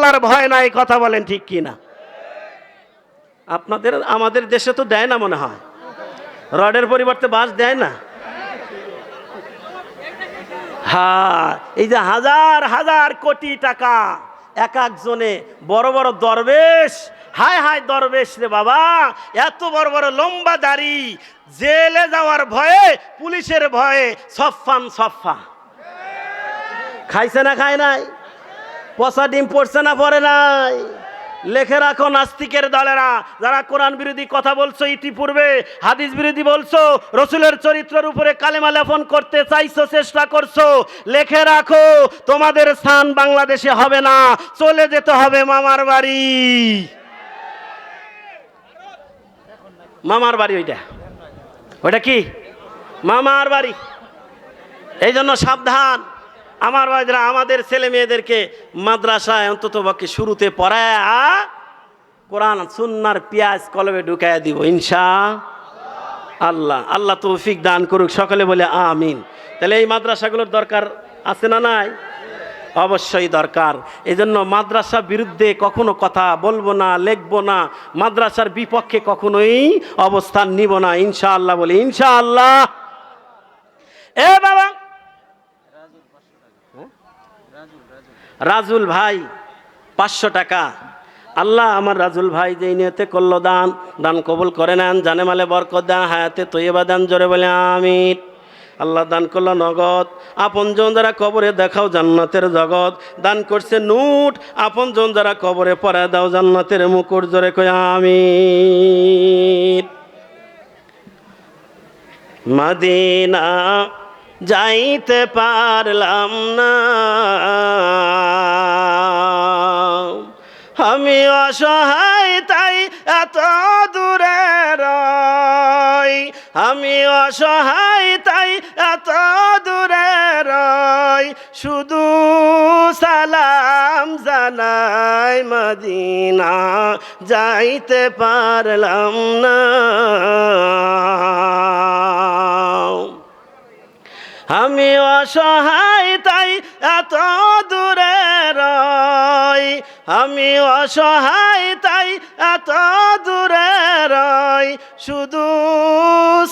আল্লাহর ভয় নাই, কথা বলেন ঠিক কি না? আপনাদের আমাদের দেশে তো দেয় না মনে হয়, রডের পরিবর্তে বাঁশ দেয় না। হ্যাঁ, এই যে হাজার হাজার কোটি টাকা এক একজনে, বড় বড় দরবেশ, হায় হায় দরবেশ রে বাবা, এত বড় বড় লম্বা দাড়ি, জেলে যাওয়ার ভয়ে, পুলিশের ভয়ে সফান সফা। খাইছে না খায় নাই? পচা ডিম পড়ছে না পড়ে নাই? লেখে রাখো নাস্তিকের দলেরা, যারা কোরআন বিরোধী কথা বলছো, ইতিপূর্বে হাদিস বিরোধী বলছো, রসুলের চরিত্রের উপরে কালেমা লেপন করতে চাইছো, চেষ্টা করছো, লেখে রাখো তোমাদের স্থান বাংলাদেশে হবে না, চলে যেতে হবে মামার বাড়ি। মামার বাড়ি ওইটা, ওইটা কি? মামার বাড়ি। এই জন্য সাবধান আমার ভাইরা, আমাদের ছেলে মেয়েদেরকে মাদ্রাসায় অন্তত পক্ষে শুরুতে পড়ায় কোরআন সুন্নার পেঁয়াজ কলবে ঢুকাইয়া দিব ইনশাআল্লাহ। আল্লাহ তৌফিক দান করুক, সকলে বলে আমিন। তাহলে এই মাদ্রাসাগুলোর দরকার আছে না নাই? অবশ্যই দরকার। এই জন্য মাদ্রাসা বিরুদ্ধে কখনো কথা বলবো না, লিখবো না, মাদ্রাসার বিপক্ষে কখনোই অবস্থান নিব না ইনশাআল্লাহ, বলে ইনশাআল্লাহ। এ বাবা রাজুল ভাই 500 টাকা, আল্লাহ আমার রাজুল ভাই যে নিয়তে করলো দান, দান কবুল করে নেন, জানে মালে বরকত দেন, হায়াতে তৈয়বা দেন, জোরে বলে আমিন। আল্লাহ দান করলো নগদ, আপনজন যারা কবরে দেখাও জান্নাতের জগৎ, দান করছে নোট, আপনজন যারা কবরে পরে দাও জান্নাতের মুকুট, জোরে কই আমিন। মদিনা যাইতে পারলাম না, আমি অসহায় তাই এত দূরে রই, আমি অসহায় তাই এত দূরে রই, শুধু সালাম জানাই মদিনা যাইতে পারলাম না। আমি অসহায় তাই এত দূরে রই, আমি অসহায় তাই এত দূরে রই, শুধু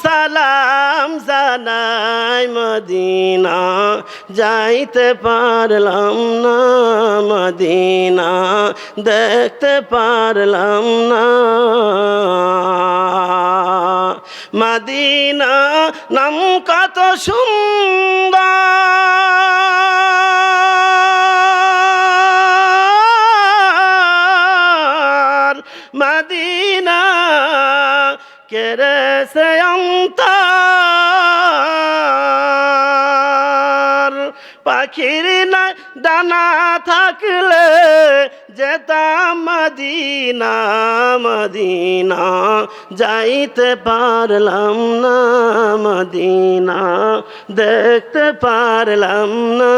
সালাম জানাই মদিনা যাইতে পারলাম না, মদিনা দেখতে পারলাম না। মদিনা নাম কত সুন্দর, মদিনা কেড়েছে অন্তর, পাখির না ডানা থাকলে যেতাম মদিনা, মদিনা যাইতে পারলাম না, মদিনা দেখতে পারলাম না।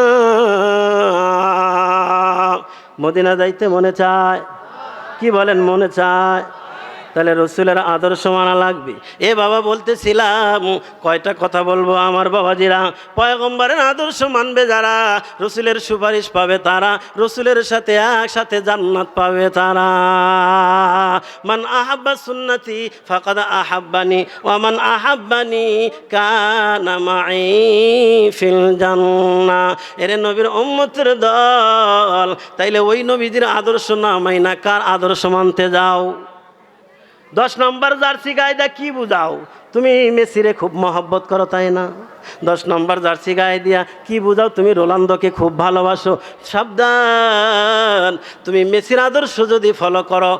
মদিনা যাইতে মনে চায়, কি বলেন মনে চায়? তাহলে রসুলের আদর্শ মানা লাগবে। এ বাবা বলতেছিলাম কয়টা কথা বলবো আমার বাবাজিরা, পয়গম্বরের আদর্শ মানবে যারা, রসুলের সুপারিশ পাবে তারা, রসুলের সাথে একসাথে জান্নাত পাবে তারা। মান আহাব্বা সুন্নতি ফাকাদ আহাব্বানি ওয়া মান আহাব্বানি কানা মাই ফিল জান্নাহ। এরে নবীর উম্মতের দল, তাইলে ওই নবীজির আদর্শ না মাইনা কার আদর্শ মানতে যাও? 10 নম্বর জার্সি গায়ে দা কি বুঝাও? তুমি মেসিরে খুব মহব্বত করো তাই না? 10 নম্বর জার্সি গায়ে দিয়া কি বুঝাও? তুমি রোনালদোকে খুব ভালোবাসো। সাবধান, তুমি মেসির আদর্শ যদি ফলো করো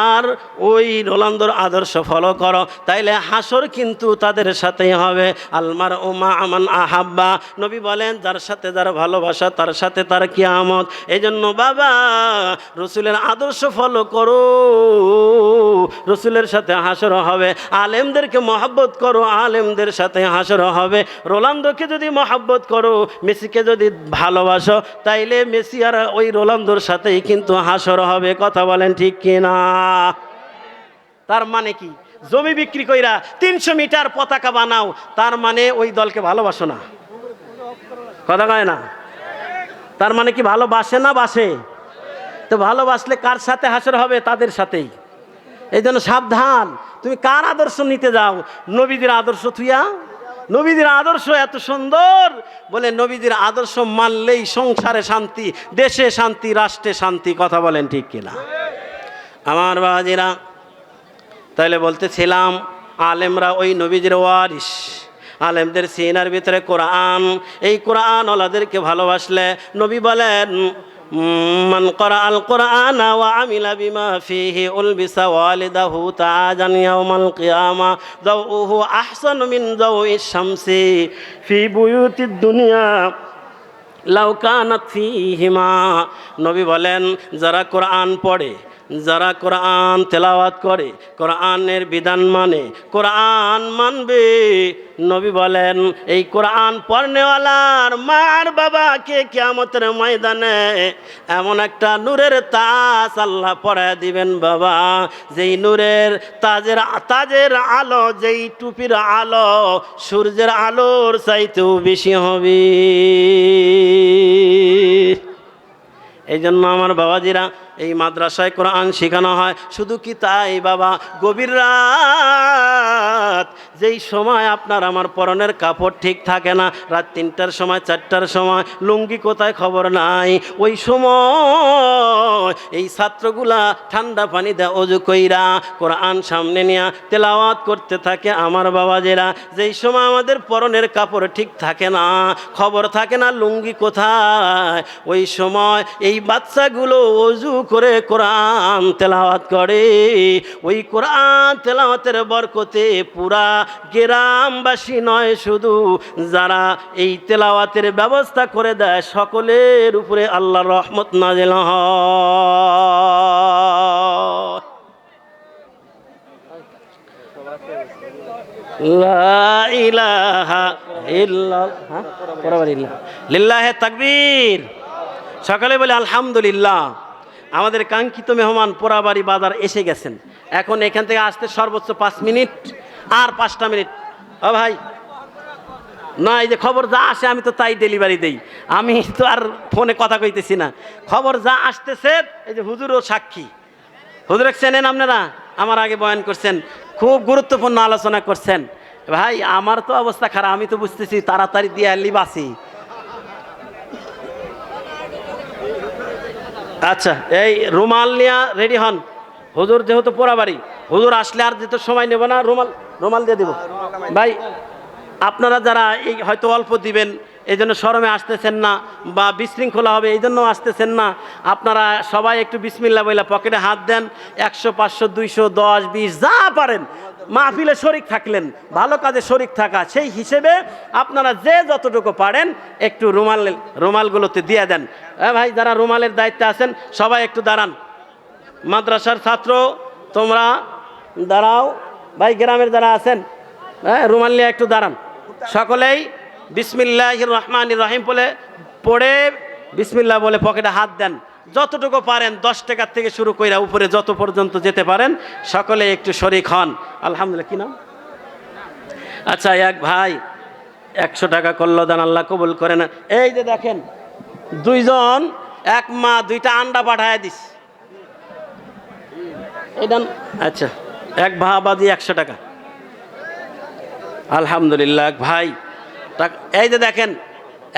আর ওই রোনালদোর আদর্শ ফলো করো, তাইলে হাসর কিন্তু তাদের সাথেই হবে। আলমার ওমা আমান আহাব্বা, নবী বলেন যার সাথে যার ভালোবাসা তার সাথে তার কিয়ামত। এই জন্য বাবা রসুলের আদর্শ ফলো করো, রসুলের সাথে হাসর হবে। আলেমদেরকে মহব্বত করো, আলেমদের সাথে হাসর হবে। রোনালদোকে যদি মহব্বত করো, মেসিকে যদি ভালোবাসো, তাইলে মেসি আর ওই রোনালদোর সাথেই কিন্তু হাসর হবে। কথা বলেন ঠিক কিনা? তার মানে কি? জমি বিক্রি কইরা 300 মিটার পতাকা বানাও, তার মানে ওই দলকে ভালোবাসো না? কথা কয় না? তার মানে কি ভালোবাসে না বাসে? তো ভালোবাসলে কার সাথে হাসর হবে? তাদের সাথেই। এই জন্য সাবধান, তুমি কার আদর্শ নিতে যাও? নবীদের আদর্শ থুইয়া? নবীদের আদর্শ এত সুন্দর, বলে নবীদের আদর্শ মানলেই সংসারে শান্তি, দেশে শান্তি, রাষ্ট্রে শান্তি। কথা বলেন ঠিক কিনা? আমার বাবাজিরা, তাহলে বলতেছিলাম আলেমরা ওই নবীদের ওয়ারিস। আলেমদের সিনার ভিতরে কোরআন, এই কোরআন ওলাদেরকে ভালোবাসলে নবী বলেন মান ক্বরাআল কোরআনা ওয়া আমিলা বিমা ফীহি উলবিসা ওয়ালিদাহু তাআজান ইয়াউমাল কিয়ামা দাউহু আহসানু মিন দাউইশ শামসি ফি বুয়ুতিদ দুনিয়া লাউ কানাত ফীহিমা। নবী বলেন যারা কোরআন পড়ে, যারা কোরআন তেলাওয়াত করে, কোরআনের বিধান মানে, কোরআন মানবে, নবী বলেন এই কোরআন পড়নেওয়ালার মার বাবাকে কিয়ামতের ময়দানে এমন একটা নূরের তাজ আল্লাহ পরায় দিবেন বাবা, যেই নূরের তাজের আলো, যেই টুপির আলো সূর্যের আলোর চাইতেও বেশি হবে। এই জন্য আমার বাবাজিরা, এই মাদ্রাসায় কোরআন শেখানো হয়। শুধু কি তাই বাবা, গভীর রাত যেই সময় আপনার আমার পরনের কাপড় ঠিক থাকে না, রাত 3টার সময় 4টার সময় লুঙ্গি কোথায় খবর নাই, ওই সময় এই ছাত্রগুলা ঠান্ডা পানি দেয় অজু কইরা কোরআন সামনে নিয়ে তেলাওয়াত করতে থাকে। আমার বাবাজিরা, যেই সময় আমাদের পরনের কাপড় ঠিক থাকে না, খবর থাকে না লুঙ্গি কোথায়, ওই সময় এই বাচ্চাগুলো অজু করে কোরআন তেলাওয়াত করে। ওই কোরআন তেলাওয়াতের বরকতে পুরা গ্রামবাসী নয়, শুধু যারা এই তেলাওয়াতের ব্যবস্থা করে দেয় সকলের উপরে আল্লাহর রহমত নাযিল হয়। লা ইলাহা ইল্লাল্লাহ, লিল্লাহে তাকবীর। সকালে বলে আলহামদুলিল্লাহ। আমাদের কাঙ্ক্ষিত মেহমান পোড়াবাড়ি বাজার এসে গেছেন। এখন এখান থেকে আসতে সর্বোচ্চ 5 মিনিট, আর 5টা মিনিট। ও ভাই না, এই যে খবর যা আসে আমি তো তাই ডেলিভারি দেই, আমি তো আর ফোনে কথা কইতেছি না। খবর যা আসতেছে, এই যে হুজুরও সাক্ষী। হুজুর চেনেন আপনারা, আমার আগে বয়ান করছেন, খুব গুরুত্বপূর্ণ আলোচনা করছেন। ভাই আমার তো অবস্থা খারাপ, আমি তো বুঝতেছি তাড়াতাড়ি দিয়ে লিবাসি। আচ্ছা, এই রুমাল নিয়ে রেডি হন। হুজুর যেহেতু পোড়াবাড়ি, হুজুর আসলে আর যেহেতু সময় নেব না, রুমাল দিয়ে দিব। ভাই আপনারা যারা এই হয়তো অল্প দিবেন, এই জন্য শরমে আসতেছেন না, বা বিশৃঙ্খলা হবে এই জন্য আসতেছেন না, আপনারা সবাই একটু বিসমিল্লাহ বইলা পকেটে হাত দেন। 100, 500, 200, 10, 20 যা পারেন, মাহফিলে শরিক থাকলেন, ভালো কাজে শরিক থাকা, সেই হিসেবে আপনারা যে যতটুকু পারেন একটু রুমালগুলোতে দিয়ে দেন। ভাই যারা রুমালের দায়িত্বে আছেন সবাই একটু দাঁড়ান। মাদ্রাসার ছাত্র তোমরা দাঁড়াও। ভাই গ্রামের যারা আছেন, হ্যাঁ রুমাল নিয়ে একটু দাঁড়ান। সকলেই বিসমিল্লাহির রহমানির রহিম বলে পড়ে বিসমিল্লাহ বলে পকেটে হাত দেন। যতটুকু পারেন 10 টাকার থেকে শুরু কইরা উপরে যত পর্যন্ত যেতে পারেন সকলে একটু শরিক হন। আলহামদুলিল্লাহ। কি নাম? আচ্ছা, এক ভাই 100 টাকা করলো দান, আল্লাহ কবুল করে না। এই যে দেখেন, 2 জন, এক মা 2টা আন্ডা পাঠায় দিস। এটা আচ্ছা, এক ভাবাদি 100 টাকা। আলহামদুলিল্লাহ। ভাই এই যে দেখেন,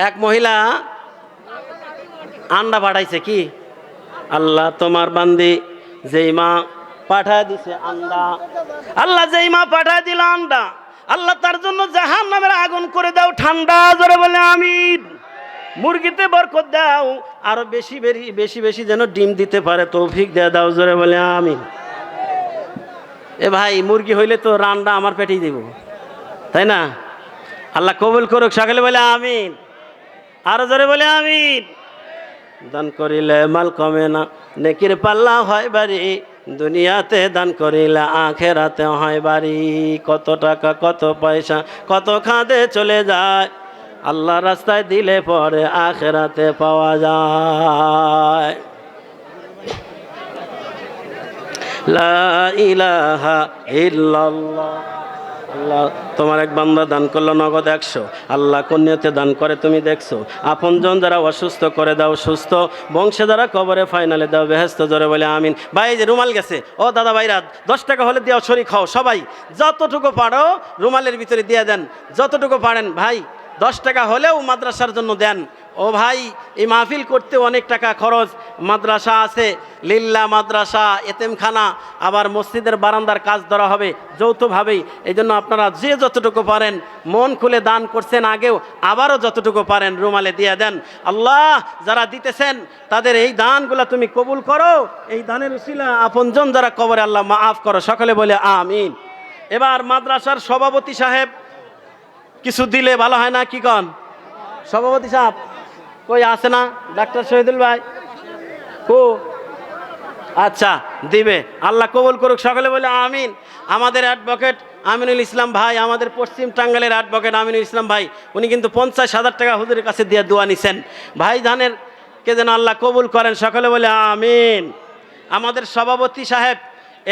এক মহিলা আন্ডা পাঠাইছে। কি আল্লাহ তোমার বান্দি যেই মা পাঠায় দিছে আন্ডা, আল্লাহ যেই মা পাঠায় দিল আন্ডা, আল্লাহ তার জন্য জাহান্নামের আগুন করে দাও ঠান্ডা। জোরে বলে আমিন। মুরগিতে বরকত দাও, আরো বেশি বেশি বেশি যেন ডিম দিতে পারে তৌফিক দিয়ে দাও। জোরে বলে আমিন। এ ভাই মুরগি হইলে তো রান্না আমার পেটেই দেব, তাই না? আল্লাহ কবুল করুক। সকালে বলে আমিন। আরো জোরে বলে আমিন। দান করিলে মাল কমে না, নেকির পাল্লা হয় বাড়ি, দুনিয়াতে দান করিলে আখেরাতে হয় বাড়ি। কত টাকা কত পয়সা কত খাদে চলে যায়, আল্লাহ রাস্তায় দিলে পরে আখেরাতে পাওয়া যায়। লা ইলাহা ইল্লাল্লাহ আল্লাহ তোমার এক বান্দা দান করলো নগদ 100, আল্লাহ কন্যাতে দান করে তুমি দেখছো। আপনজন যারা অসুস্থ করে দাও সুস্থ, বংশে যারা কবরে ফাইনালে দাও বেহেস্ত, জোরে বলে আমিন। ভাই এই যে রুমাল গেছে, ও দাদা ভাইরা 10 টাকা হলে দেওয়া শরীক হও সবাই, যতটুকু পারো রুমালের ভিতরে দিয়ে দেন, যতটুকু পারেন ভাই। 10 টাকা হলেও মাদ্রাসার জন্য দেন। ও ভাই এই মাহফিল করতে অনেক টাকা খরচ, মাদ্রাসা আছে, লিল্লা মাদ্রাসা, এতিমখানা, আবার মসজিদের বারান্দার কাজ ধরা হবে যৌথভাবেই। এই জন্য আপনারা যে যতটুকু পারেন মন খুলে দান করছেন আগেও, আবারও যতটুকু পারেন রুমালে দিয়ে দেন। আল্লাহ যারা দিতেছেন তাদের এই দানগুলো তুমি কবুল করো, এই দানের উসিলা আপনজন যারা কবরে আল্লাহ মাফ করো, সকলে বলে আমিন। এবার মাদ্রাসার সভাপতি সাহেব কিছু দিলে ভালো হয় না, কি কন? সভাপতি সাহেব কই আছে না? ডাক্তার শহীদুল ভাই কো? আচ্ছা দিবে, আল্লাহ কবুল করুক, সকলে বলে আমিন। আমাদের অ্যাডভোকেট আমিনুল ইসলাম ভাই, আমাদের পশ্চিম টাঙ্গাইলের অ্যাডভোকেট আমিনুল ইসলাম ভাই, উনি কিন্তু 50,000 টাকা হুজুরের কাছে দিয়ে দোয়া নিছেন। ভাই ধানের কে যেন আল্লাহ কবুল করেন, সকলে বলে আমিন। আমাদের সভাপতি সাহেব,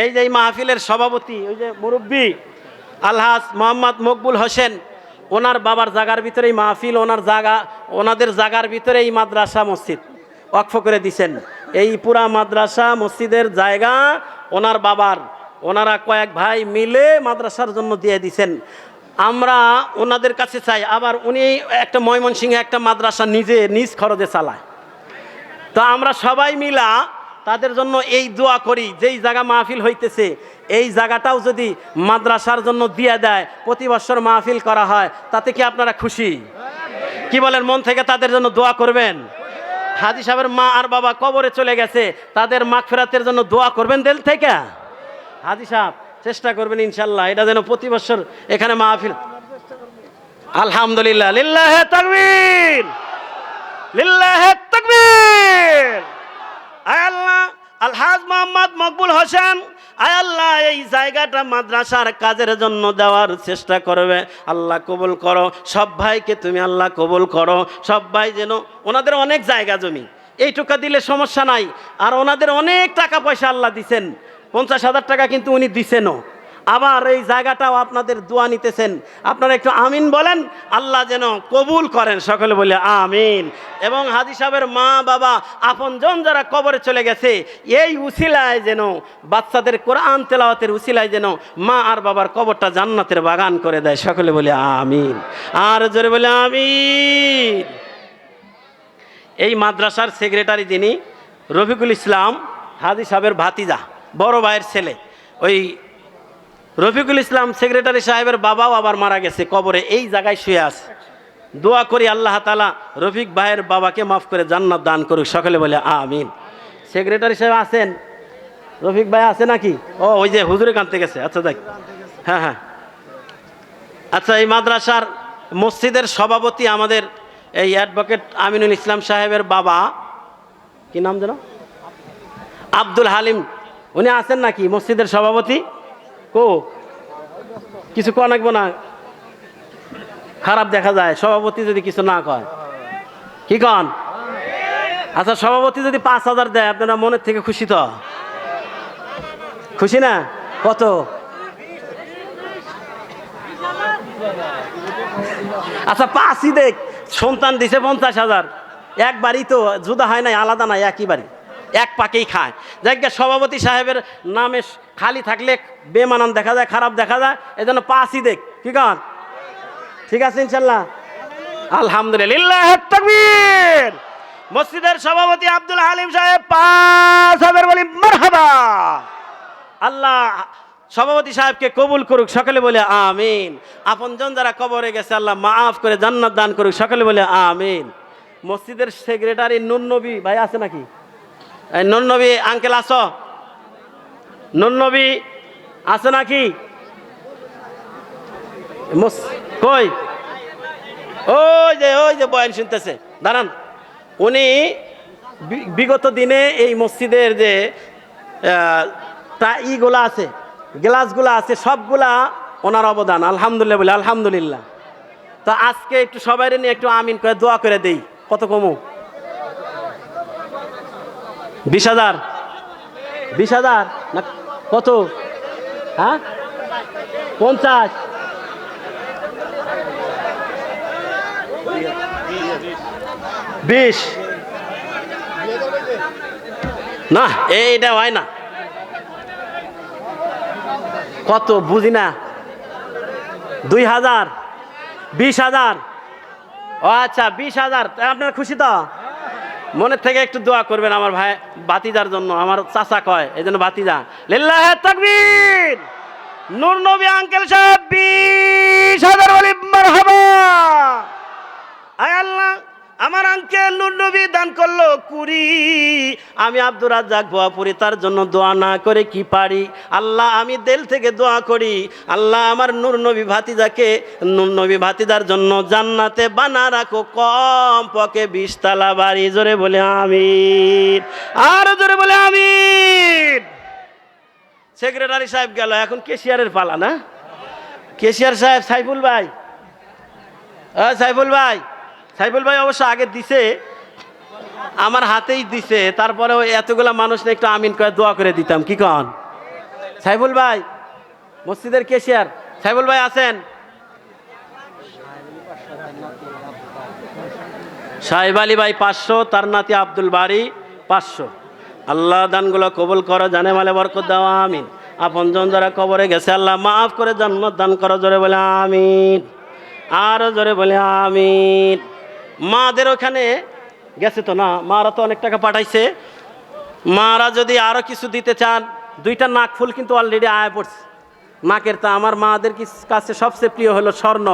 এই যে মাহফিলের সভাপতি, ওই যে মুরব্বী আলহাজ মোহাম্মদ মকবুল হোসেন, ওনার বাবার জায়গার ভিতরেই মাহফিল, ওনাদের জায়গার ভিতরেই মাদ্রাসা মসজিদ ওয়াকফ করে দিছেন। এই পুরা মাদ্রাসা মসজিদের জায়গা ওনার বাবার, ওনারা কয়েক ভাই মিলে মাদ্রাসার জন্য দিয়ে দিছেন। আমরা ওনাদের কাছে চাই, আবার উনি একটা ময়মনসিংহে একটা মাদ্রাসা নিজ খরচে চালায়। তো আমরা সবাই মিলা তাদের জন্য এই দোয়া করি, যেই জায়গা মাহফিল হইতেছে এই জায়গাটাও যদি মাদ্রাসার জন্য দিয়ে দেয়, প্রতি বছর মাহফিল করা হয়, তাতে কি আপনারা খুশি? কি বলেন? মন থেকে তাদের জন্য দোয়া করবেন। হাজী সাহেবের মা আর বাবা কবরে চলে গেছে, তাদের মাগফিরাতের জন্য দোয়া করবেন দিল থেকে। হাজী সাহেব চেষ্টা করবেন ইনশাল্লাহ, এটা যেন প্রতি বছর এখানে মাহফিল। আলহামদুলিল্লাহ, লিল্লাহে তাকবীর, লিল্লাহে তাকবীর। আয় আল্লাহ, আলহাজ মোহাম্মদ মকবুল হোসেন, আয় আল্লাহ এই জায়গাটা মাদ্রাসার কাজের জন্য দেওয়ার চেষ্টা করবে, আল্লাহ কবুল করো। সব ভাইকে তুমি আল্লাহ কবুল করো, সব ভাই যেন, ওনাদের অনেক জায়গা জমি, এইটুকা দিলে সমস্যা নাই, আর ওনাদের অনেক টাকা পয়সা আল্লাহ দিছেন, 50,000 টাকা কিন্তু উনি দিছেনও, আবার এই জায়গাটাও আপনাদের দোয়া নিতেছেন। আপনারা একটু আমিন বলেন, আল্লাহ যেন কবুল করেন, সকলে বলে আমিন। এবং হাজী সাহেবের মা বাবা আপনজন যারা কবরে চলে গেছে, এই উসিলায় যেন বাচ্চাদের কোরআন তেলাওয়াতের উসিলায় যেন মা আর বাবার কবরটা জান্নাতের বাগান করে দেয়, সকলে বলে আমিন। আর জোরে বলে আমিন। এই মাদ্রাসার সেক্রেটারি যিনি রফিকুল ইসলাম, হাজী সাহেবের ভাতিজা, বড় ভাইয়ের ছেলে। ওই রফিকুল ইসলাম সেক্রেটারি সাহেবের বাবাও আবার মারা গেছে, কবরে এই জায়গায় শুয়ে আছে। দোয়া করি আল্লাহ তাআলা রফিক ভাইয়ের বাবাকে মাফ করে জান্নাত দান করুক, সকলে বলে আমিন। সেক্রেটারি সাহেব আছেন? রফিক ভাই আছে নাকি? ও ওই যে হুজুরে কানতে গেছে। আচ্ছা দেখ, হ্যাঁ হ্যাঁ। আচ্ছা, এই মাদ্রাসার মসজিদের সভাপতি আমাদের এই অ্যাডভোকেট আমিনুল ইসলাম সাহেবের বাবা, কি নাম যেন? আব্দুল হালিম, উনি আছেন নাকি মসজিদের সভাপতি? কো কিছু কয় নাকবো না, খারাপ দেখা যায় সভাপতি যদি কিছু না কয়, কি কন? আচ্ছা, সভাপতি যদি 5,000 দেয় আপনারা মনের থেকে খুশি তো? খুশি না? কত? আচ্ছা 5ই দেখ, সন্তান দিছে 50,000, একবারই তো, জুদা হয় নাই, আলাদা নাই, একই বাড়ি, এক পাকেই খায়। জায়গা সভাপতি সাহেবের নামে খালি থাকলে বেমানান দেখা যায়, খারাপ দেখা যায়, এই জন্য 5ই দেখ, কি কন? ঠিক আছে ইনশাল্লাহ, আলহামদুলিল্লাহ, তাকবীর। মসজিদের সভাপতি আব্দুল হালিম সাহেব 5,000 বলি মারহাবা। আল্লাহ সভাপতি সাহেবকে কবুল করুক, সকলে বলে আমিন। আপনজন যারা কবরে গেছে আল্লাহ মাফ করে জান্নাত দান করুক, সকলে বলে আমিন। মসজিদের সেক্রেটারি নুন নবী ভাই আছে নাকি? নুন নবী আঙ্কেল আছো? নুন নবী আছে নাকি? কই? ওই যে বয়ান শুনতেছে, দাঁড়ান। উনি বিগত দিনে এই মসজিদের যে ইগুলা আছে, গ্লাসগুলা আছে, সবগুলা ওনার অবদান, আলহামদুলিল্লাহ বলে আলহামদুলিল্লাহ। তো আজকে একটু সবাই নিয়ে একটু আমিন করে দোয়া করে দেই। কত কমু? 20,000? 20,000 না কত? হ্যাঁ 50? 20 না, এইটা হয় না। কত বুঝি না। 2000, 20,000। ও আচ্ছা, 20,000। আপনারা খুশি তো? মনের থেকে একটু দোয়া করবেন আমার ভাই ভাতিজার জন্য, আমার চাচা কয় এই জন্য ভাতিজা। লিল্লাহে তাকবীর। নূর নবী আঙ্কেল সাহেব 20,000 বলি মারহাবা। আয় আল্লাহ, আমার আঙ্কেল নূর নবী দান করলো 20। আমি আব্দুর রাজ্জাক ভুয়াপুরি তার জন্য দোয়া না করে কি পারি? আল্লাহ, আমি দিল থেকে দোয়া করি, আল্লাহ আমার নূর নবী ভাতিজাকে, নূর নবী ভাতিজার জন্য জান্নাতে বানা রাখো কম পক্ষে 20 তলা বাড়ি। জোরে বলে আমিন, আর জোরে বলে আমিন। সেক্রেটারি সাহেব গেল, এখন কেশিয়ারের পালা না? কেশিয়ার সাহেব সাইফুল ভাই, সাইফুল ভাই, সাইফুল ভাই অবশ্য আগে দিছে, আমার হাতেই দিছে, তারপরে এতগুলা মানুষ না একটু আমিন করে দোয়া করে দিতাম। কি কন সাইফুল ভাই? মসজিদের কেশিয়ার সাইফুল ভাই আছেন? সাহেব আলী ভাই 500, তার নাতি আব্দুল বাড়ি 500। আল্লাহ দানগুলো কবুল করো, জানে মালে বরকত দাও, আমিন। আপনজন যারা কবরে গেছে আল্লাহ মাফ করে জান্নাত দান করো। জোরে বলে আমিন, আরো জোরে বলে আমিন। মাদের ওখানে গেছে তো না? মারা তো অনেক টাকা পাঠাইছে। মারা যদি আরো কিছু দিতে চান, 2টা নাক ফুল কিন্তু অলরেডি আয় পড়ছে নাকের। তা আমার মাদের কাছে সবচেয়ে প্রিয় হলো স্বর্ণ,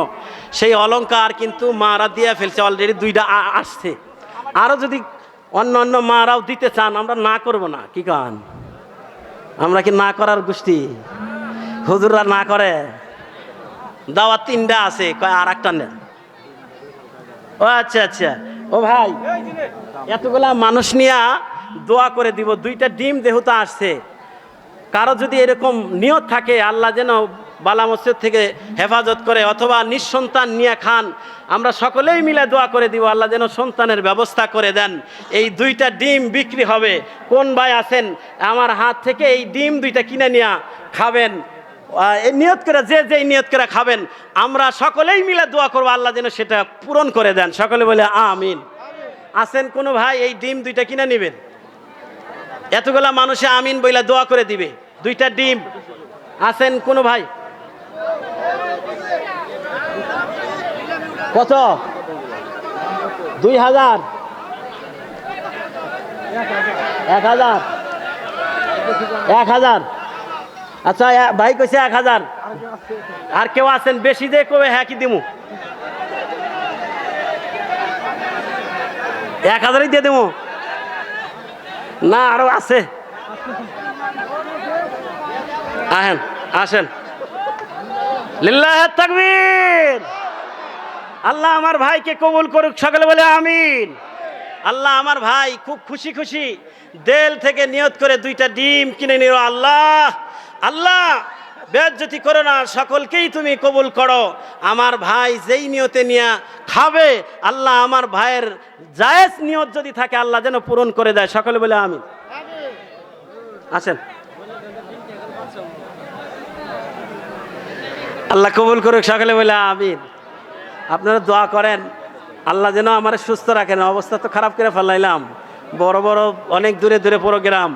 সেই অলংকার কিন্তু মারা দিয়ে ফেলছে অলরেডি, 2টা আসছে। আরো যদি অন্য অন্য মারাও দিতে চান, আমরা না করব না। কি কান? আমরা কি না করার গোষ্ঠী? হুজুররা না করে? দাওয়াত 3টা আছে, কয় আর একটা নেন। ও আচ্ছা আচ্ছা। ও ভাই, এতগুলা মানুষ নিয়ে দোয়া করে দিব। 2টা ডিম যেহেতু আসছে, কারো যদি এরকম নিয়ত থাকে আল্লাহ যেন বালা মসজিদ থেকে হেফাজত করে, অথবা নিঃসন্তান নিয়ে খান, আমরা সকলেই মিলে দোয়া করে দিব আল্লাহ যেন সন্তানের ব্যবস্থা করে দেন। এই 2টা ডিম বিক্রি হবে। কোন ভাই আছেন আমার হাত থেকে এই ডিম 2টা কিনে নিয়ে খাবেন? এই নিয়ত করে, যে নিয়ত করে খাবেন, আমরা সকলেই মিলে দোয়া করবো আল্লাহ যেন সেটা পূরণ করে দেন। সকলে বলে আমিন। আছেন কোনো ভাই এই ডিম 2টা কিনে নেবেন? এতগুলা মানুষে আমিন বইলা দোয়া করে দিবে। 2টা ডিম আছেন কোনো ভাই? কত? 2,000, 1,000, 1,000। আচ্ছা ভাই কইছে 1,000। আর কেউ আছেন বেশি দিয়ে কবে? হ্যাঁ কি দিমু? 1,000ই দিয়ে দেবো না? আরো আছে? আহেন, আসেন। লিল্লাহে তাকবীর। আল্লাহ আমার ভাইকে কবুল করুক। সকলে বলে আমিন। আল্লাহ আমার ভাই খুব খুশি খুশি দিল থেকে নিয়ত করে 2টা ডিম কিনে নিল। আল্লাহ, আল্লাহ বেজ্জতি করো না, সকলকেই তুমি কবুল করো। আমার ভাই যেই নিয়তে নিয়ে খাবে, আল্লাহ আমার ভাইয়ের জায়েজ নিয়ত যদি থাকে আল্লাহ যেন পূরণ করে দেয়। সকলে বলে আমিন। আসেন, আল্লাহ কবুল করুক। সকলে বলে আমিন। আপনারা দোয়া করেন আল্লাহ যেন আমার সুস্থ রাখেন। অবস্থা তো খারাপ করে ফেলাইলাম, বড় বড় অনেক দূরে দূরে প্রোগ্রাম।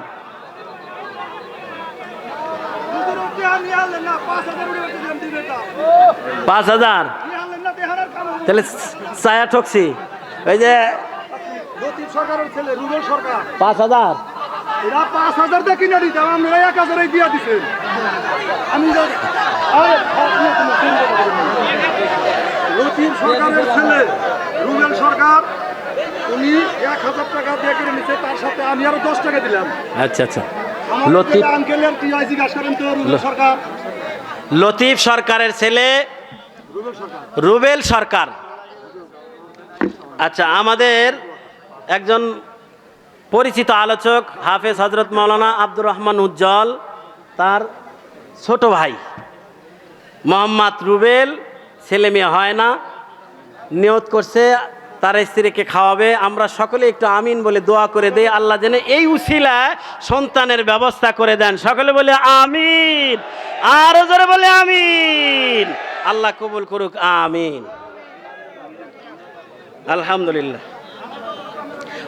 5,000 তাহলে ছায়া ঠকছি। ওই যে 5,000, 5,000 দিয়ে কিনে দিতাম, আমরা 1,000 দিয়ে দিচ্ছেন। আমি লতিফ সরকারের ছেলে রুবেল সরকার, উনি 1,000 টাকা দিয়ে কিনে নিচ্ছে, তার সাথে আমি আরো 10 টাকা দিলাম। আচ্ছা আচ্ছা। লতিফ আঙ্কেলের কি হয় জিজ্ঞাসা করেন তো? রুবেল সরকার, লতিফ সরকারের ছেলে রুবেল সরকার। আচ্ছা, আমাদের একজন পরিচিত আলোচক হাফেজ হজরত মাওলানা আব্দুর রহমান উজ্জ্বল, তার ছোট ভাই মোহাম্মদ রুবেল, ছেলে মেয়ে হয় না, নিয়ত করছে তার স্ত্রীকে খাওয়াবে। আমরা সকলে একটু আমিন বলে দোয়া করে দেই আল্লাহ যেন এই উসিলায় সন্তানের ব্যবস্থা করে দেন। সকলে বলে আমিন, আরো জোরে বলে আমিন। আল্লাহ কবুল করুক, আমিন। আলহামদুলিল্লাহ।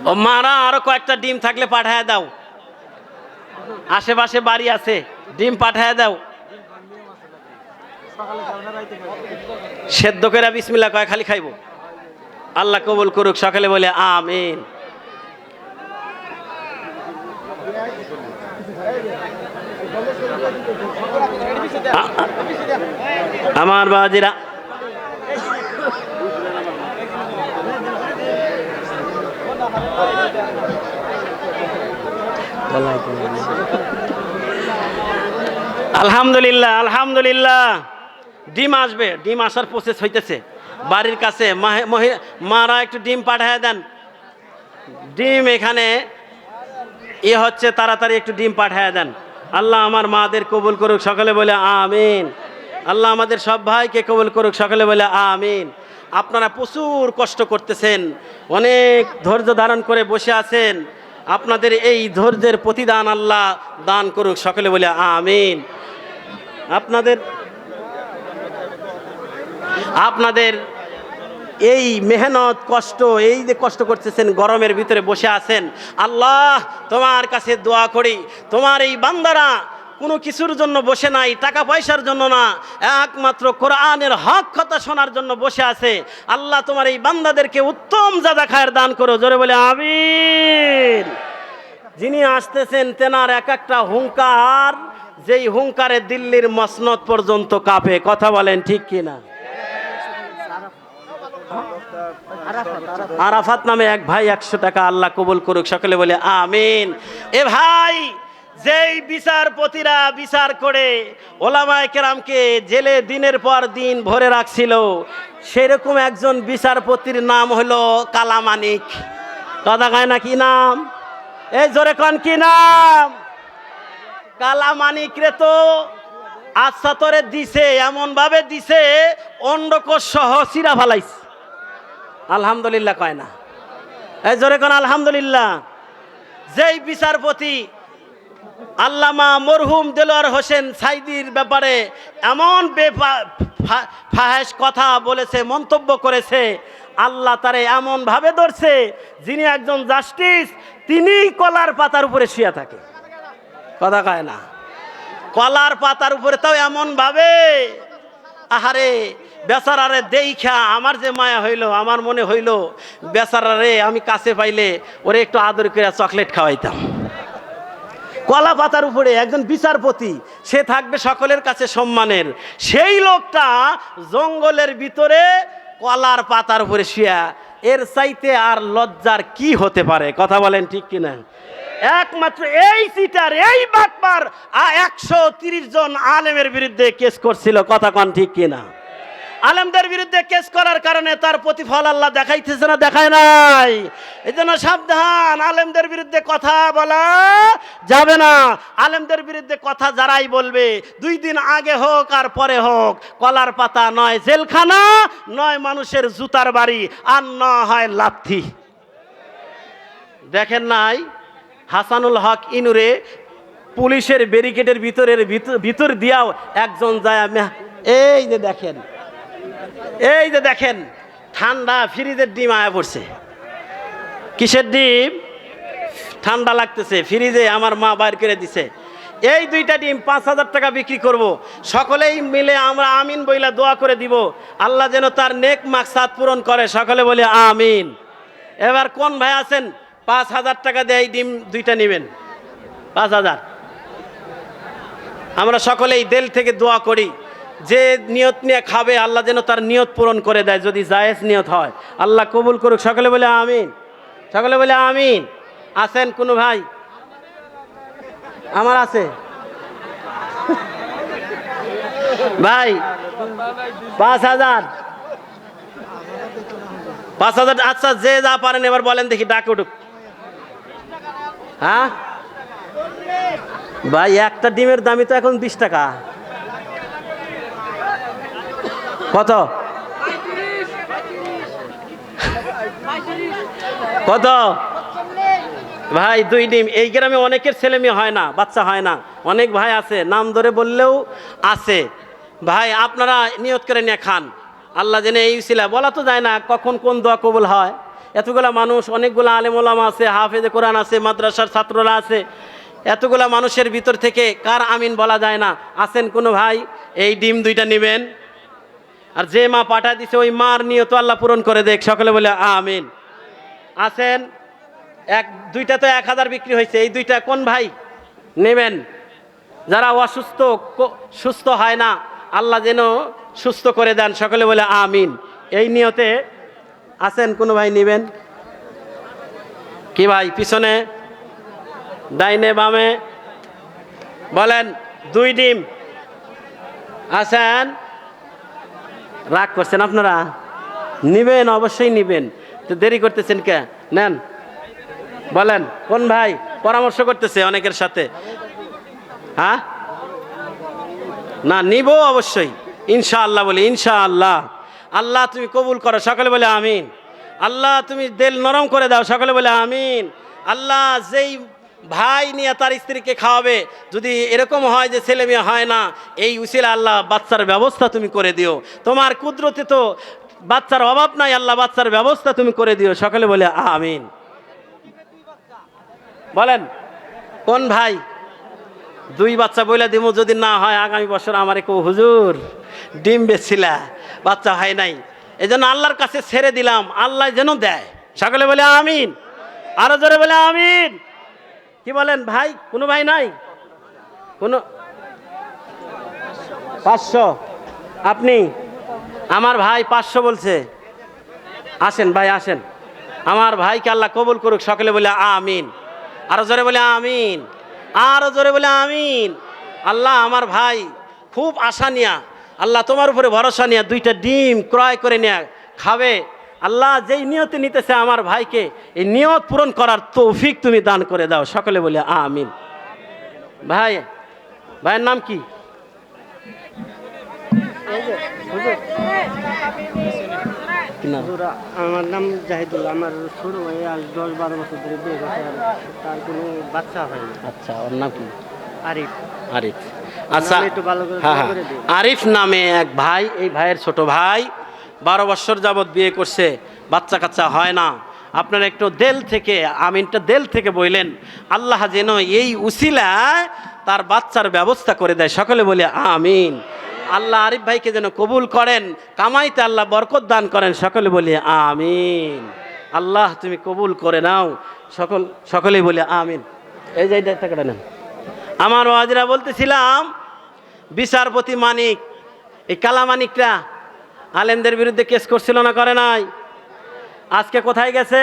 ও মারা, আরো কয়েকটা ডিম থাকলে পাঠায় দাও, আশেপাশে বাড়ি আছে, ডিম পাঠায় দাও। সেদ্ধ করে বিসমিল্লাহ কয় খালি খাইব। আল্লাহ কবুল করুক, সকালে বলে আমিন। আমার বাজিরা, আলহামদুলিল্লাহ আলহামদুলিল্লাহ। ডিম আসবে, ডিম আসার প্রসেস হইতেছে বাড়ির কাছে। মারা একটু ডিম পাঠায় দেন। ডিম এখানে হচ্ছে, তাড়াতাড়ি একটু ডিম পাঠায় দেন। আল্লাহ আমার মাদের কবুল করুক, সকলে বলে আমিন। আল্লাহ আমাদের সব ভাইকে কবুল করুক, সকলে বলে আমিন। আপনারা প্রচুর কষ্ট করতেছেন, অনেক ধৈর্য ধারণ করে বসে আছেন। আপনাদের এই ধৈর্যের প্রতিদান আল্লাহ দান করুক, সকলে বলে আমিন। আপনাদের এই মেহনত কষ্ট, এই যে কষ্ট করতেছেন, গরমের ভিতরে বসে আছেন, আল্লাহ তোমার কাছে দোয়া করি, তোমার এই বান্দারা কোনো কিছুর জন্য বসে নাই, টাকা পয়সার জন্য না, একমাত্র কোরআনের হক কথা শোনার জন্য বসে আছে। আল্লাহ তোমার এই বান্দাদেরকে উত্তম জাযা খায়ের দান করো, জোরে বলে আমিন। যিনি আসতেছেন তেনার এক একটা হুঙ্কার, যেই হুঙ্কারে দিল্লির মসনদ পর্যন্ত কাঁপে, কথা বলেন ঠিক কিনা? আরাফাত নামে এক ভাই 100 টাকা, আল্লাহ কবুল করুক, সকলে বলে আমিন। এ ভাই, যেই বিচারপতিরা বিচার করে ওলামায়ে কেরামকে জেলে দিনের পর দিন ভরে রাখছিল, সেরকম একজন বিচারপতির নাম হলো কালামানিক। কথা কয় না? কি নাম? এই জোরে কন, কি নাম? কালামানিক রে তো আচ্ছা তোরে দিছে, এমন ভাবে দিছে অন্ডকোষ সহ চিরা ফালাইছে। আলহামদুলিল্লাহ কয় না? এই জোরে কোন আলহামদুলিল্লাহ। যেই বিচারপতি আল্লামা মরহুম দেলোয়ার হোসেন সাইদির ব্যাপারে এমন ফাহেশ কথা বলেছে, মন্তব্য করেছে, আল্লাহ তারে এমন ভাবে ধরছে, যিনি একজন জাস্টিস তিনি কলার পাতার উপরে শুয়ে থাকে। কথা কয় না? কলার পাতার উপরে, তাও এমন ভাবে। আহারে বেচারারে দেইখা আমার যে মায়া হইল, আমার মনে হইল বেচারারে আমি কাছে পাইলে ওরে একটু আদর করে চকলেট খাওয়াইতাম। কলা পাতার উপরে একজন বিচারপতি, সে থাকবে সকলের কাছে সম্মানের, সেই লোকটা জঙ্গলের ভিতরে কলার পাতার উপরে শুয়া, এর চাইতে আর লজ্জার কি হতে পারে? কথা বলেন ঠিক কিনা? একমাত্র এই চিটার, এই বাটপার 130 জন আলেমের বিরুদ্ধে কেস করছিল। কথা কন ঠিক কিনা? আলেমদের বিরুদ্ধে কেস করার কারণে তার প্রতিফল আল্লাহ দেখাইতেছে না? দেখায় নাই? এই জন্য সাবধান, আলেমদের বিরুদ্ধে কথা বলা যাবে না। আলেমদের বিরুদ্ধে কথা যারাই বলবে, 2 দিন আগে হোক আর পরে হোক, কলার পাতা নয় জেলখানা, নয় মানুষের জুতার বাড়ি, আর না হয় লাথি। দেখেন নাই হাসানুল হক ইনুরে পুলিশের ব্যারিকেডের ভিতর দিয়াও একজন যায়, এই যে দেখেন, এই যে দেখেন, ঠান্ডা ফ্রিজের ডিম আয়া পড়ছে। কিসের ডিম? ঠান্ডা লাগতেছে, ফ্রিজে আমার মা বাইর করে দিছে। এই 2টা ডিম 5000 টাকা বিক্রি করব। সকলেই মিলে আমরা আমিন বইলা দোয়া করে দিব, আল্লাহ যেন তার নেক মাকসাদ পূরণ করে, সকলে বলে আমিন। এবার কোন ভাই আছেন 5000 টাকা দিয়ে এই ডিম 2টা নেবেন? 5000। আমরা সকলেই দিল থেকে দোয়া করি, যে নিয়ত নিয়ে খাবে আল্লাহ যেন তার নিয়ত পূরণ করে দেয়, যদি জায়েজ নিয়ত হয়। আল্লাহ কবুল করুক, সকলে বলে আমিন, সকলে বলে আমিন। আছেন কোনো ভাই? আমার আছে ভাই 5000। আচ্ছা, যে যা পারেন এবার বলেন দেখি, ডাক উঠুক। হ্যাঁ ভাই, একটা ডিমের দামই তো এখন 20 টাকা। কত? কত ভাই? 2 ডিম। এই গ্রামে অনেকের ছেলে মেয়ে হয় না, বাচ্চা হয় না, অনেক ভাই আছে, নাম ধরে বললেও আছে। ভাই আপনারা নিয়ত করে নিয়ে খান, আল্লাহ জেনে এই ছিলা বলা তো যায় না কখন কোন দোয়া কবুল হয়। এতগুলা মানুষ, অনেকগুলো আলেম ওলামা আছে, হাফেজে কোরআন আছে, মাদ্রাসার ছাত্ররা আছে, এতগুলা মানুষের ভিতর থেকে কার আমিন বলা যায় না? আছেন কোনো ভাই? এই ডিম দুইটা নেবেন, আর যে মা পাঠা দিছে ওই মার নিয়ত আল্লাহ পূরণ করে দেখ, সকলে বলে আমিন। আছেন? দুইটা তো 1000 বিক্রি হয়েছে, এই দুইটা কোন ভাই নেবেন? যারা অসুস্থ, সুস্থ হয় না, আল্লাহ যেন সুস্থ করে দেন, সকলে বলে আমিন। এই নিয়তে আছেন কোনো ভাই নেবেন? কি ভাই পিছনে, ডাইনে বামে বলেন? 2 ডিম আছেন? রাগ করছেন আপনারা? নিবেন, অবশ্যই নিবেন, তো দেরি করতেছেন কে? নেন, বলেন কোন ভাই পরামর্শ করতেছে অনেকের সাথে? হ্যাঁ, না নিব অবশ্যই, ইনশাআল্লাহ বলি ইনশাআল্লাহ। আল্লাহ তুমি কবুল করো, সকলে বলে আমিন। আল্লাহ তুমি দিল নরম করে দাও, সকলে বলে আমিন। আল্লাহ যেই ভাই নিয়ে তার স্ত্রীকে খাওয়াবে, যদি এরকম হয় যে ছেলে মেয়ে হয় না, এই উসিলা আল্লাহ বাচ্চার ব্যবস্থা তুমি করে দিও। তোমার কুদরতে তো বাচ্চার অভাব নাই, আল্লাহ বাচ্চার ব্যবস্থা তুমি করে দিও, সকলে বলে আমিন। বলেন কোন ভাই? 2 বাচ্চা বইলা দিমু, যদি না হয় আগামী বছর আমারে কেউ হুজুর ডিম বেচছিলা বাচ্চা হয় নাই, এই জন্য আল্লাহর কাছে ছেড়ে দিলাম, আল্লাহ যেন দেয়, সকলে বলে আমিন। আরো জোরে বলে আমিন। কি বলেন ভাই? কোনো ভাই নাই? কোনো? 500? আপনি? আমার ভাই 500 বলছে। আসেন ভাই আসেন, আমার ভাইকে আল্লাহ কবুল করুক, সকলে বলে আমিন। আরো জোরে বলে আমিন, আরো জোরে বলে আমিন। আল্লাহ আমার ভাই খুব আশা নিয়া, আল্লাহ তোমার উপরে ভরসা নিয়া 2টা ডিম ক্রয় করে নিয়ে খাবে। আল্লাহ যেই নিয়তে নিতেছে আমার ভাইকে, এই নিয়ত পূরণ করার তৌফিক তুমি দান করে দাও, সকলে বলে আমিন। ভাই, ভাইয়ের নাম কি? আমার নাম জাহিদুল। আমার ছোট ভাই আজ 10-12 বছর ধরে বিয়ে করছে, তার কোনো বাচ্চা হয়নি। আচ্ছা, ওর নাম কি? আরিফ। আরিফ, আচ্ছা। একটু ভালো করে হ্যাঁ করে দিন। আরিফ নামে এক ভাই, এই ভাইয়ের ছোট ভাই 12 বছর যাবৎ বিয়ে করছে, বাচ্চা কাচ্চা হয় না। আপনারা একটু দিল থেকে আমিনটা দিল থেকে বললেন, আল্লাহ যেন এই উসিলায় তার বাচ্চার ব্যবস্থা করে দেয়, সকলে বলে আমিন। আল্লাহ আরিফ ভাইকে যেন কবুল করেন, কামাইতে আল্লাহ বরকত দান করেন, সকলে বলে আমিন। আল্লাহ তুমি কবুল করে নাও, সকলেই বলে আমিন। এই যে টাকাটা নেন। আমার ওয়াজিরা বলতেছিলাম, বিচারপতি মানিক, এই কালা মানিকরা আলেমদের বিরুদ্ধে কেস করছিল না, করে নাই? আজকে কোথায় গেছে?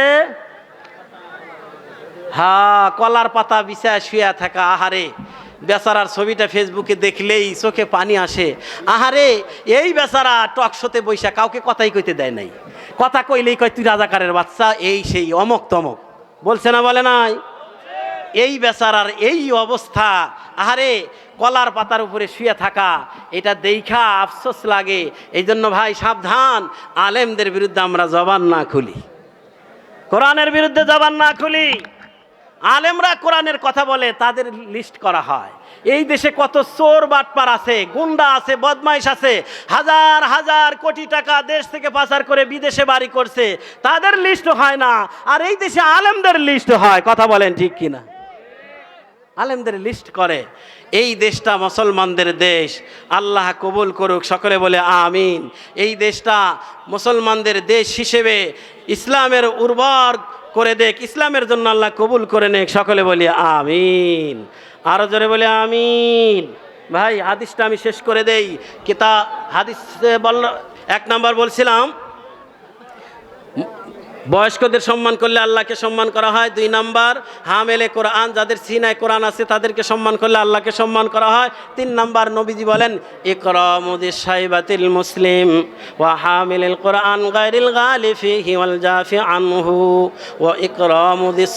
হ্যাঁ, কলার পাতা বিছায় শুয়ে থাকা। আহারে, বেচারার ছবিটা ফেসবুকে দেখলেই চোখে পানি আসে। আহারে, এই বেচারা টকশোতে বৈশা কাউকে কথাই কইতে দেয় নাই, কথা কইলেই কয় তুই রাজাকারের বাচ্চা, এই সেই অমক তমক বলছে না, বলে নাই? এই বেচারার এই অবস্থা, আহারে কলার পাতার উপরে শুয়ে থাকা, এটা দেখা আফসোস লাগে। এই জন্য ভাই সাবধান, আলেমদের বিরুদ্ধে আমরা জবান না খুলি, কোরআনের বিরুদ্ধে জবান না খুলি। আলেমরা কোরআনের কথা বলে, তাদের লিস্ট করা হয়। এই দেশে কত চোর বাটপার আছে, গুন্ডা আছে, বদমাইশ আছে, হাজার হাজার কোটি টাকা দেশ থেকে পাচার করে বিদেশে বাড়ি করছে, তাদের লিস্ট হয় না। আর এই দেশে আলেমদের লিস্ট হয়, কথা বলেন ঠিক কিনা? আলেমদের লিস্ট করে। এই দেশটা মুসলমানদের দেশ, আল্লাহ কবুল করুক, সকলে বলে আমিন। এই দেশটা মুসলমানদের দেশ হিসেবে ইসলামের উর্বর করে দেখ, ইসলামের জন্য আল্লাহ কবুল করে নেক, সকলে বলি আমিন। আরো জোরে বলে আমিন। ভাই হাদিসটা আমি শেষ করে দেই। কিতাব হাদিস বলল, 1 নাম্বার বলছিলাম বয়স্কদের সম্মান করলে আল্লাহকে সম্মান করা হয়। 2 নাম্বার হামেলে কোরআন, যাদের সিনায় কোরআন আছে তাদেরকে সম্মান করলে আল্লাহকে সম্মান করা হয়। 3 নাম্বার নবীজি বলেন, ইকরামুদিস সাইবাতিল মুসলিম ওয়া হামিলিল কোরআন গায়রিল গালি ফিহি ওয়াল জাফি আনহু ওয়া ইকরামুদিস